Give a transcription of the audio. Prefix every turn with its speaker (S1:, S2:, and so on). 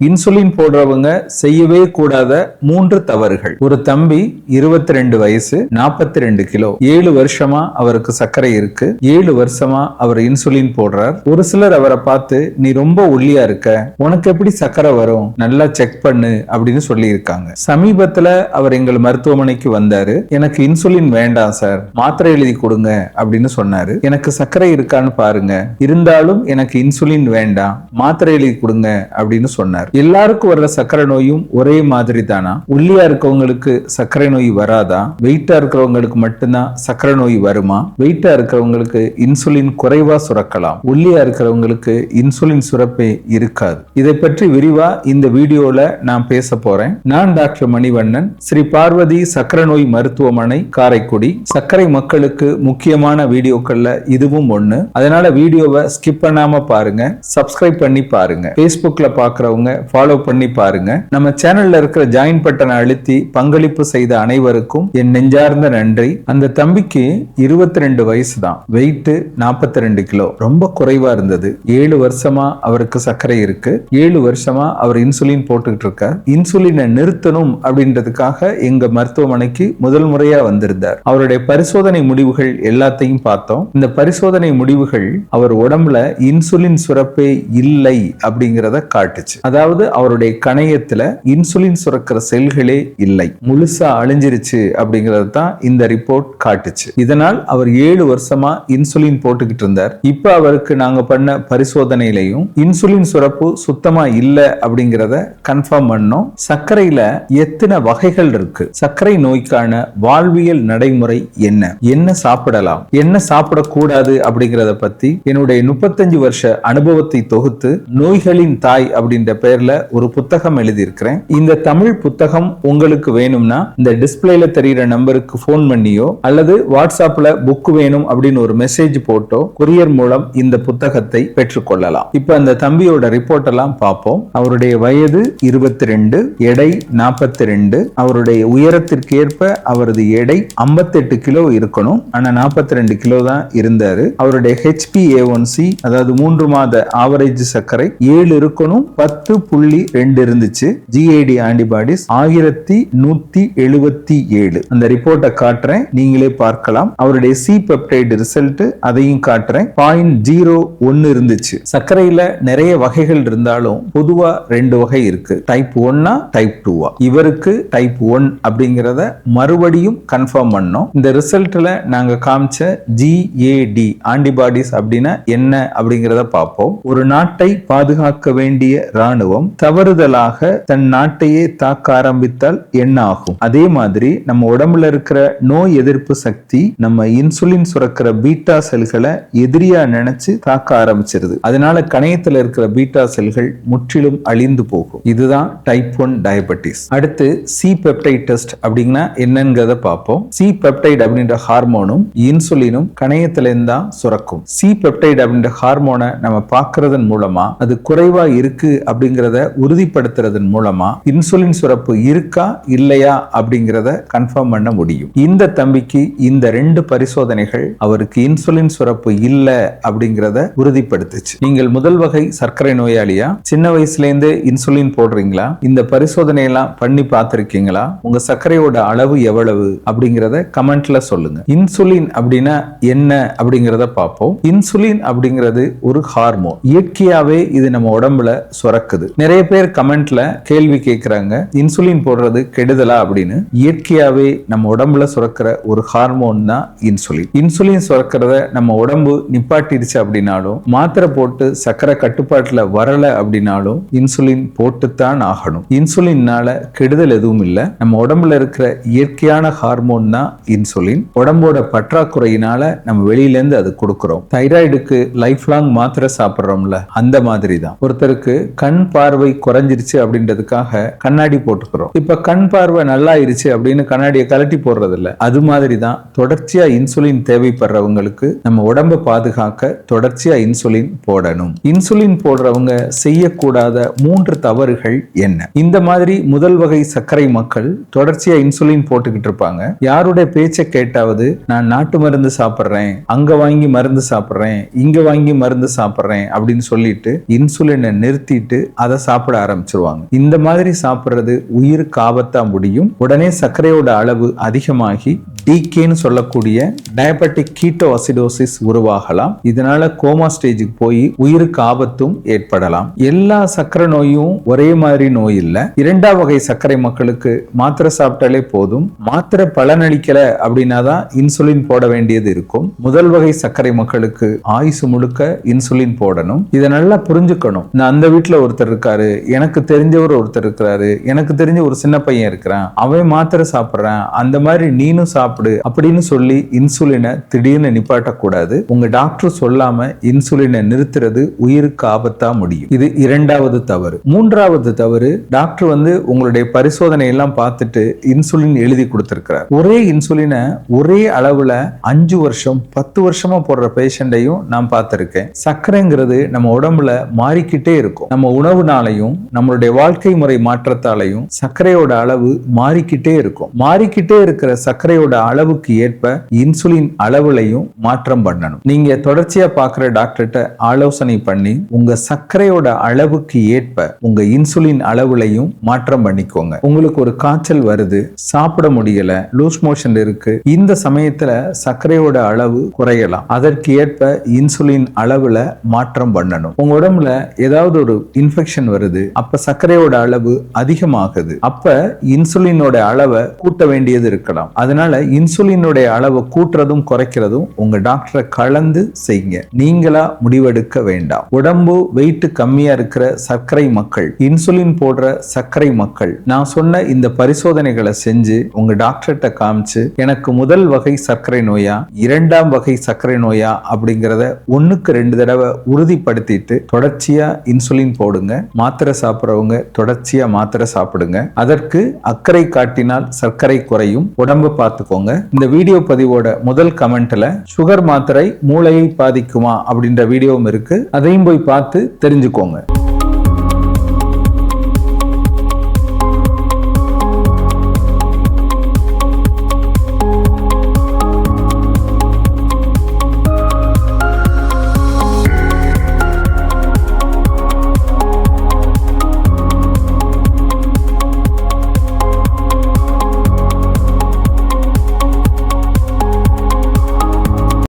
S1: Insulin போடுறவங்க செய்யவே கூடாத 3 தவறுகள். ஒரு தம்பி 22 வயசு, 42 கிலோ, 7 வருஷமா அவருக்கு சர்க்கரை இருக்கு, 7 வருஷமா அவர் இன்சுலின் போடுறார். ஒரு சிலர் அவரை பார்த்து நீ ரொம்ப ஒல்லியா இருக்க, உனக்கு எப்படி சர்க்கரை வரும், நல்லா செக் பண்ணு அப்படின்னு சொல்லி இருக்காங்க. சமீபத்துல அவர் எங்கள் மருத்துவமனைக்கு வந்தாரு. எனக்கு இன்சுலின் வேண்டாம் சார், மாத்திரை எழுதி கொடுங்க அப்படின்னு சொன்னாரு. எனக்கு சர்க்கரை இருக்கான்னு பாருங்க, இருந்தாலும் எனக்கு இன்சுலின் வேண்டாம், மாத்திரை எழுதி கொடுங்க அப்படின்னு சொன்னார். எல்லாருக்கும் வர்ற சர்க்கரை நோயும் ஒரே மாதிரி தானா? ஒல்லியா இருக்கவங்களுக்கு சர்க்கரை நோய் வராதா? வெயிட்டா இருக்கிறவங்களுக்கு மட்டும்தான் சர்க்கரை நோய் வருமா? வெயிட்டா இருக்கிறவங்களுக்கு இன்சுலின் குறைவா சுரக்கலாம், ஒல்லியா இருக்கிறவங்களுக்கு இன்சுலின் சுரப்பே இருக்காது. இதை பற்றி விரிவா இந்த வீடியோல நான் பேச போறேன். நான் டாக்டர் மணிவண்ணன், ஸ்ரீ பார்வதி சர்க்கரை நோய் மருத்துவமனை, காரைக்குடி. சர்க்கரை மக்களுக்கு முக்கியமான வீடியோக்கள்ல இதுவும் ஒண்ணு. அதனால வீடியோவை ஸ்கிப் பண்ணாம பாருங்க, சப்ஸ்கிரைப் பண்ணி பாருங்க. Facebookல பாக்குறவங்க ஃபாலோ பண்ணி பாருங்க. நம்ம சேனல்ல இருக்கிற ஜாயின் பட்டனை அழுத்தி பங்களிப்பு செய்த அனைவருக்கும் என் நெஞ்சார்ந்த நன்றி. அந்த தம்பிக்கு 22 வயசு தான், வெயிட் 42 கிலோ, ரொம்ப குறைவா இருந்தது. 7 வருஷமா அவருக்கு சர்க்கரை இருக்கு, 7 வருஷமா அவர் இன்சுலின் போட்டுக்கிட்டு இருக்கார். இன்சுலினை நிறுத்தணும் அப்படின்றதுக்காக எங்க மருத்துவமனைக்கு முதல் முறையா வந்திருந்தார். அவருடைய பரிசோதனை முடிவுகள் எல்லாத்தையும் பார்த்தோம். இந்த பரிசோதனை முடிவுகள் அவர் உடம்புல இன்சுலின் சுரப்பே இல்லை அப்படிங்கிறத காட்டுச்சு. அதாவது அவருடைய கணையத்துல இன்சுலின் சுரக்கிற செல்களே இல்லை, முழுசா அழிஞ்சிருச்சு அப்படிங்கறது தான் இந்த ரிப்போர்ட் காட்டுச்சு. இதனால் அவர் 7 வருஷமா இன்சுலின் போட்டுக்கிட்டு இருந்தார். இப்ப அவருக்கு நாங்க பண்ண பரிசோதனையிலையும் இன்சுலின் சுரப்பு சுத்தமா இல்ல அப்படிங்கறத கன்ஃபார்ம் பண்ணோம். சர்க்கரையில எத்தனை வகைகள் இருக்கு, சர்க்கரை நோய்க்கான வாழ்வியல் நடைமுறை என்ன, என்ன சாப்பிடலாம், என்ன சாப்பிடக்கூடாது அப்படிங்கறத பத்தி என்னுடைய 35 வருஷ அனுபவத்தை தொகுத்து நோய்களின் தாய் அப்படின்ற பெயர்ல ஒரு புத்தகம் எழுதியிருக்கிறேன். இந்த தமிழ் புத்தகம் உங்களுக்கு வேணும்னா இந்த டிஸ்பிளேல தெரிகிற நம்பருக்கு போன் பண்ணியோ அல்லது வாட்ஸ்அப்ல புக் வேணும் அப்படின்னு ஒரு மெசேஜ் போட்டோ கொரியர் மூலம் இந்த புத்தகத்தை பெற்றுக்கொள்ளலாம். இப்ப அந்த தம்பியோட ரிப்போர்ட் எல்லாம் பார்ப்போம். அவருடைய வயது 22, எடை 42, அவருடைய உயரத்திற்கு ஏற்ப அவரது எடை 58 கிலோ இருக்கணும், ஆனா 42 கிலோ தான் இருந்தாரு. அவருடைய HbA1c அதாவது 3 மாத ஆவரேஜ் சர்க்கரை 7 இருக்கணும், 10.2 இருந்துச்சு. GAD antibodies 1177. அந்த ரிப்போர்ட்டை காட்டுறேன், நீங்களே பார்க்கலாம். அவருடைய சி பெப்டைட் ரிசல்ட் அதையும் காட்டுறேன். 0.01 இருந்துச்சு. சர்க்கரையில நிறைய வகைகள் இருந்தாலும் பொதுவா 2 வகை இருக்கு, டைப் 1 டைப் 2. இவருக்கு டைப் 1 அப்படிங்கறத மறுபடியும் கன்ஃபார்ம் பண்ணோம். இந்த ரிசல்ட்ல நாங்க காமிச்ச GAD ஆன்டிபாடிஸ் அப்படின்னா என்ன அப்படிங்கறத பார்ப்போம். ஒரு நாட்டை பாதுகாக்க வேண்டிய ராணுவம் தவறுதலாக தன் நாட்டையே தாக்க ஆரம்பித்தால் என்ன ஆகும்? அதே மாதிரி நம்ம உடம்புல இருக்கிற நோய் எதிர்ப்பு சக்தி நம்ம இன்சுலின் சுரக்கிற பீட்டா செல்களை எதிரியா நினைச்சு தாக்க ஆரம்பிச்சிருது. அதனால கணையத்துல இருக்கிற பீட்டா செல்கள் முற்றிலும் அழிந்து போகும். இதுதான் டைப் 1 டயபெட்டிஸ். அடுத்து சி பெப்டைட் டெஸ்ட் அப்படின்னா என்னங்கிறத பார்ப்போம். சி பெப்டைட் அப்படின்ற ஹார்மோனும் இன்சுலினும் கணையத்துல இருந்தா சுரக்கும். சி பெப்டைட் அப்படின்ற ஹார்மோனை நம்ம பார்க்கறதன் மூலமா அது குறைவா இருக்கு அப்படிங்கறத உறுதிப்படுத்துறதன் மூலமா இன்சுலின் சுரப்பு இருக்கா இல்லையா அப்படிங்கறத கன்ஃபார்ம் பண்ண முடியும். இந்த தம்பிக்கு இந்த 2 பரிசோதனைகள் அவருக்கு இன்சுலின் சுரப்பு இல்ல அப்படிங்கறத உறுதிப்படுத்துச்சு. நீங்கள் முதல் வகை சர்க்கரை நோயாளியா, சின்ன வயசுல இருந்து இன்சுலின் போடுறீங்களா, இந்த பரிசோதனை எல்லாம் பண்ணி பார்த்திருக்கீங்களா, உங்க சர்க்கரையோட அளவு எவ்வளவு அப்படிங்கறத கமெண்ட்ல சொல்லுங்க. இன்சுலின் அப்படின்னா என்ன அப்படிங்கறத பார்ப்போம். இன்சுலின் அப்படிங்கிறது ஒரு ஹார்மோன், இயற்கையாவே இது நம்ம உடம்புல சுரக்குது. நிறைய பேர் கமெண்ட்ல கேள்வி கேட்கிறாங்க, இன்சுலின் போடுறது கெடுதலா அப்படின்னு. இயற்கையாவே நம்ம உடம்புல சுரக்கிற ஒரு ஹார்மோன் தான் இன்சுலின். இன்சுலின் சுரக்கிறத நம்ம உடம்பு நிப்பாட்டிடுச்சு அப்படின்னாலும், மாத்திரை போட்டு சர்க்கரை கட்டுப்பாட்டுல வரல அப்படின்னாலும் இன்சுலின் போட்டுத்தான் ஆகணும். இன்சுலின்னால கெடுதல் எதுவும் இல்லை. நம்ம உடம்புல இருக்கிற இயற்கையான ஹார்மோன் தான் இன்சுலின். உடம்போட பற்றாக்குறையினால நம்ம வெளியில இருந்து அது கொடுக்கிறோம். தைராய்டுக்கு லைஃப் லாங் மாத்திரை சாப்பிடுறோம்ல, அந்த மாதிரி தான். ஒருத்தருக்கு கண் பார்வை குறைஞ்சிருச்சு அப்படின்றதுக்காக கண்ணாடி போட்டுக்கிறோம். இப்ப கண் பார்வை நல்லா இருச்சு அப்படின்னு கண்ணாடியை கலட்டி போடுறது இல்ல. அது மாதிரி தான் தொடர்ச்சியா இன்சுலின் தேவைப்படுறவங்களுக்கு நம்ம உடம்பை பாதுகாக்க தொடர்ச்சியா இன்சுலின் போடணும். இன்சுலின் போடுறவங்க செய்யக்கூடாத 3 தவறுகள் என்ன? இந்த மாதிரி முதல் வகை சர்க்கரை மக்கள் தொடர்ச்சியா இன்சுலின் போட்டுக்கிட்டு இருப்பாங்க. யாருடைய பேச்சை கேட்டாவது நான் நாட்டு மருந்து சாப்பிடுறேன், அங்க வாங்கி மருந்து சாப்பிடுறேன், இங்க வாங்கி மருந்து சாப்பிடுறேன் அப்படின்னு சொல்லிட்டு இன்சுலினை நிறுத்திட்டு அதை அதை சாப்பிட ஆரம்பிச்சிருவாங்க. இந்த மாதிரி சாப்பிடுறது உயிருக்கு ஆபத்தா முடியும். உடனே சர்க்கரையோட அளவு அதிகமாகி டிகேன்னு சொல்லக்கூடிய டயபெட்டிக் கீட்டோஅசிடோசிஸ் உருவாகலாம். இதனால கோமா ஸ்டேஜுக்கு போய் உயிருக்கு ஆபத்தும் ஏற்படலாம். எல்லா சர்க்கரை நோயும் ஒரே மாதிரி நோய் இல்ல. 2ஆம் வகை சர்க்கரை மக்களுக்கு மாத்திரை சாப்பிட்டாலே போதும். மாத்திரை பலனளிக்கல அப்படின்னா தான் இன்சுலின் போட வேண்டியது இருக்கும். முதல் வகை சர்க்கரை மக்களுக்கு ஆயுசு முழுக்க இன்சுலின் போடணும். இதை நல்லா புரிஞ்சுக்கணும். நான் அந்த வீட்டுல ஒருத்தர் இருக்காரு, எனக்கு தெரிஞ்சவர் ஒருத்தர் இருக்கிறாரு, எனக்கு தெரிஞ்ச ஒரு சின்ன பையன் இருக்கிறான், அவன் மாத்திரை சாப்பிடுறான், அந்த மாதிரி நீனும் சாப்பிடு அப்படின்னு சொல்லி இன்சுலினை திடீர்னு நிப்பாட்டக்கூடாது. உங்க டாக்டர் சொல்லாம இன்சுலினை நிறுத்துறது உயிருக்கு ஆபத்தா முடியும். இது 2வது தவறு. 3வது தவறு, டாக்டர் உங்களுடைய பரிசோதனை எல்லாம் பார்த்துட்டு இன்சுலின் எழுதி கொடுத்திருக்கிறார். ஒரே இன்சுலினை ஒரே அளவுல 5 வருஷம் 10 வருஷமா போடுற பேஷண்டையும் நான் பார்த்திருக்கேன். சர்க்கரைங்கிறது நம்ம உடம்புல மாறிக்கிட்டே இருக்கும். நம்ம உணவுனாலையும் நம்மளுடைய வாழ்க்கை முறை மாற்றத்தாலையும் சர்க்கரையோட அளவு மாறிக்கிட்டே இருக்கும். மாறிக்கிட்டே இருக்கிற சர்க்கரையோட அளவுக்கு ஏற்ப இன்சுலின் அளவுலையும் மாற்றம் பண்ணணும். நீங்க தொடர்ச்சியா பார்க்கிற டாக்டர்கிட்ட ஆலோசனை பண்ணி உங்க சர்க்கரையோட அளவுக்கு ஏற்ப உங்க இன்சுலின் அளவுலையும் மாற்றம் பண்ணிக்கோங்க. உங்களுக்கு ஒரு காய்ச்சல் வருது, சாப்பிட முடியல, லூஸ் மோஷன் இருக்கு, இந்த சமயத்துல சர்க்கரையோட அளவு குறையலாம். அதற்கு ஏற்ப இன்சுலின் அளவுல மாற்றம் பண்ணணும். உங்க உடம்புல ஏதாவது ஒரு இன்ஃபெக்ஷன் வருது, அப்ப சர்க்கரையோட அளவு அதிகமாகுது, அப்ப இன்சுலினோட அளவை கூட்ட வேண்டியது இருக்கலாம். அதனால இன்சுலினோட அளவை கூட்டுறதும் குறைக்கிறதும் உங்க டாக்டரை கலந்து செய்யுங்க. நீங்களா முடிவெடுக்க வேண்டாம். உடம்பு வெயிட் கம்மியா இருக்கிற சர்க்கரை மக்கள், இன்சுலின் போடுற சர்க்கரை மக்கள், நான் சொன்ன இந்த பரிசோதனைகளை செஞ்சு உங்க டாக்டர்கிட்ட காமிச்சு எனக்கு முதல் வகை சர்க்கரை நோயா 2ஆம் வகை சர்க்கரை நோயா அப்படிங்கறத 1க்கு 2 தடவை உறுதிப்படுத்திட்டு தொடர்ச்சியா இன்சுலின் போடுங்க. மாத்திரை சாப்பிடுறவங்க தொடர்ச்சியா மாத்திரை சாப்பிடுங்க. அதற்கு அக்கறை காட்டினால் சர்க்கரை குறையும். உடம்பு பார்த்துக்கோங்க. இந்த வீடியோ பதிவோட முதல் கமெண்ட்ல சுகர் மாத்திரை மூளையை பாதிக்குமா அப்படின்ற வீடியோவும் இருக்கு. அதையும் போய் பார்த்து தெரிஞ்சுக்கோங்க.